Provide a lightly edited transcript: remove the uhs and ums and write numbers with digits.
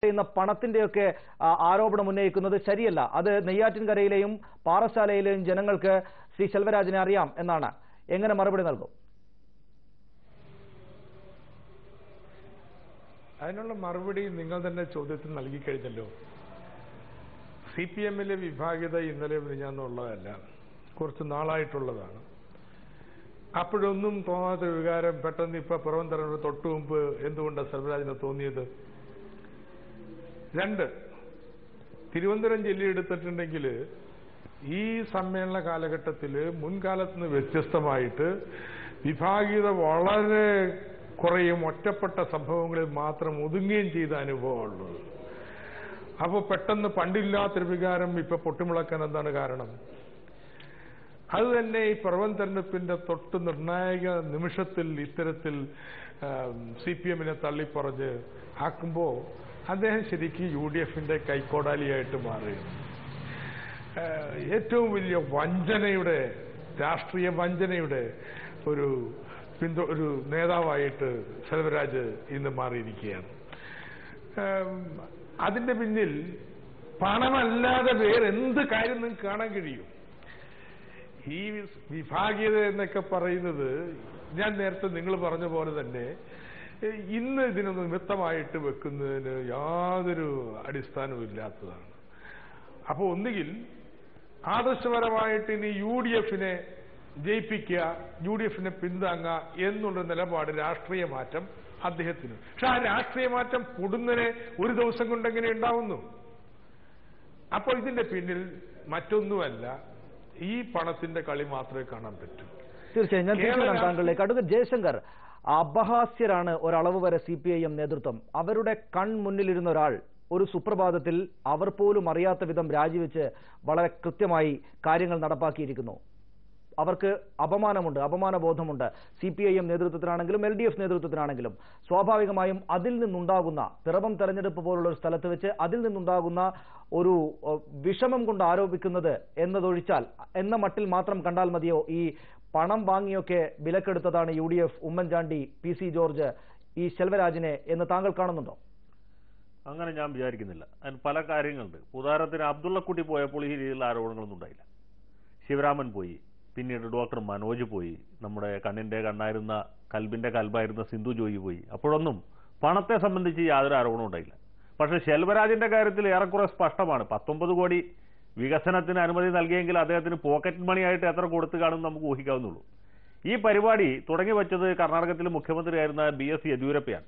ചെയ്യുന്ന പണത്തിന്റെയൊക്കെ ആരോപണം ഉന്നയിക്കുന്നത് ശരിയല്ല. അത് നെയ്യാറ്റിൻകരയിലെയും പാറശാലയിലെയും ജനങ്ങൾക്ക് ശ്രീ ശെൽവരാജിനെ അറിയാം എന്നാണ്. എങ്ങനെ മറുപടി നൽകും? അതിനുള്ള മറുപടി നിങ്ങൾ തന്നെ ചോദ്യത്തിൽ നൽകി കഴിഞ്ഞല്ലോ. CPM-ലെ വിഭാഗീയത ഇന്നലെ വിരിഞ്ഞാന്നുള്ളതല്ല, കുറച്ച് നാളായിട്ടുള്ളതാണ്. അപ്പോഴൊന്നും തോന്നാത്ത വികാരം പെട്ടെന്ന് ഇപ്പൊ പിറവം തെരഞ്ഞെടുപ്പ് തൊട്ടു മുമ്പ് എന്തുകൊണ്ടാണ് ശെൽവരാജിന് തോന്നിയത്? 2, തിരുവനന്തപുരം ജില്ല എടുത്തിട്ടുണ്ടെങ്കിൽ ഈ സമ്മേളന കാലഘട്ടത്തിൽ മുൻകാലത്ത് നിന്ന് വ്യത്യസ്തമായിട്ട് വിഭാഗീയത വളരെ കുറയും ഒറ്റപ്പെട്ട സംഭവങ്ങളിൽ മാത്രം ഒതുങ്ങുകയും ചെയ്ത അനുഭവമുള്ളത്. അപ്പോൾ പെട്ടെന്ന് പണ്ടില്ലാത്തൊരു വികാരം ഇപ്പൊ പൊട്ടിമുളക്കാൻ എന്താണ് കാരണം? അത് തന്നെ ഈ പിറവം തെരഞ്ഞെടുപ്പിന്റെ തൊട്ട് നിർണായക നിമിഷത്തിൽ ഇത്തരത്തിൽ CPM-നെ തള്ളിപ്പറഞ്ഞ് ആക്കുമ്പോൾ അദ്ദേഹം ശരിക്കും UDF-ന്റെ കൈക്കോടാലിയായിട്ട് മാറുകയാണ്. ഏറ്റവും വലിയ വഞ്ചനയുടെ, രാഷ്ട്രീയ വഞ്ചനയുടെ ഒരു നേതാവായിട്ട് ശെൽവരാജ് ഇന്ന് മാറിയിരിക്കുകയാണ്. അതിന്റെ പിന്നിൽ പണമല്ലാതെ വേറെന്ത് കാര്യം നിങ്ങൾക്ക് കാണാൻ കഴിയും? ഈ വിഭാഗീയത എന്നൊക്കെ പറയുന്നത് ഞാൻ നേരത്തെ നിങ്ങൾ പറഞ്ഞ പോലെ തന്നെ ഇന്ന് ഇതിനൊന്ന് നിമിത്തമായിട്ട് വെക്കുന്നതിന് യാതൊരു അടിസ്ഥാനവും ഇല്ലാത്തതാണ്. അപ്പോൾ ഒന്നുകിൽ ആദർശപരമായിട്ട് ഇനി UDF-നെ ജയിപ്പിക്കുക, UDF-നെ പിന്താങ്ങുക എന്നുള്ള നിലപാട്, രാഷ്ട്രീയ മാറ്റം അദ്ദേഹത്തിന്. പക്ഷെ ആ രാഷ്ട്രീയ മാറ്റം പൊടുന്നതിനെ ഒരു ദിവസം കൊണ്ടെങ്ങനെ ഉണ്ടാവുന്നു? അപ്പോൾ ഇതിന്റെ പിന്നിൽ മറ്റൊന്നുമല്ല, ഈ പണത്തിന്റെ കളി മാത്രമേ കാണാൻ പറ്റൂ. തീർച്ചയായും ഞാൻ താങ്കളിലേക്ക് അഡ്വക്കേറ്റ് ജയശങ്കർ, അപഹാസ്യരാണ് ഒരളവ് വരെ CPIM നേതൃത്വം. അവരുടെ കൺമുന്നിലിരുന്ന ഒരാൾ ഒരു സുപ്രഭാതത്തിൽ അവർ പോലും അറിയാത്ത വിധം രാജിവെച്ച് വളരെ കൃത്യമായി കാര്യങ്ങൾ നടപ്പാക്കിയിരിക്കുന്നു. അവർക്ക് അപമാനമുണ്ട്, അപമാനബോധമുണ്ട്. CPIM നേതൃത്വത്തിനാണെങ്കിലും LDF നേതൃത്വത്തിനാണെങ്കിലും സ്വാഭാവികമായും അതിൽ നിന്നുണ്ടാകുന്ന പിറവം തെരഞ്ഞെടുപ്പ് പോലുള്ള ഒരു സ്ഥലത്ത് വെച്ച് അതിൽ നിന്നുണ്ടാകുന്ന ഒരു വിഷമം കൊണ്ട് ആരോപിക്കുന്നത് എന്നതൊഴിച്ചാൽ എന്ന മട്ടിൽ മാത്രം കണ്ടാൽ മതിയോ ഈ പണം വാങ്ങിയൊക്കെ വിലക്കെടുത്തതാണ് UDF, ഉമ്മൻചാണ്ടി, PC ജോർജ്, ഈ ശെൽവരാജിനെ എന്ന് താങ്കൾ കാണുന്നുണ്ടോ? അങ്ങനെ ഞാൻ വിചാരിക്കുന്നില്ല. അതിന് പല കാര്യങ്ങളുണ്ട്. ഉദാഹരണത്തിന് അബ്ദുള്ളക്കുട്ടി പോയപ്പോൾ ഈ രീതിയിലുള്ള ആരോപണങ്ങളൊന്നും ഉണ്ടായില്ല. ശിവരാമൻ പോയി, പിന്നീട് ഡോക്ടർ മനോജ് പോയി, നമ്മുടെ കണ്ണിന്റെ കണ്ണായിരുന്ന കൽബിന്റെ കൽബായിരുന്ന സിന്ധു ജോയി പോയി. അപ്പോഴൊന്നും പണത്തെ സംബന്ധിച്ച് യാതൊരു ആരോപണവും ഉണ്ടായില്ല. പക്ഷേ ശെൽവരാജിന്റെ കാര്യത്തിൽ ഏറെക്കുറെ സ്പഷ്ടമാണ്. 19 കോടി വികസനത്തിന് അനുമതി നൽകിയെങ്കിൽ അദ്ദേഹത്തിന് പോക്കറ്റ് മണിയായിട്ട് എത്ര കൊടുത്തു കാണും നമുക്ക് ഊഹിക്കാവുന്നുള്ളൂ. ഈ പരിപാടി തുടങ്ങി വെച്ചത് കർണാടകത്തിലെ മുഖ്യമന്ത്രിയായിരുന്ന BS യെദ്യൂരപ്പയാണ്.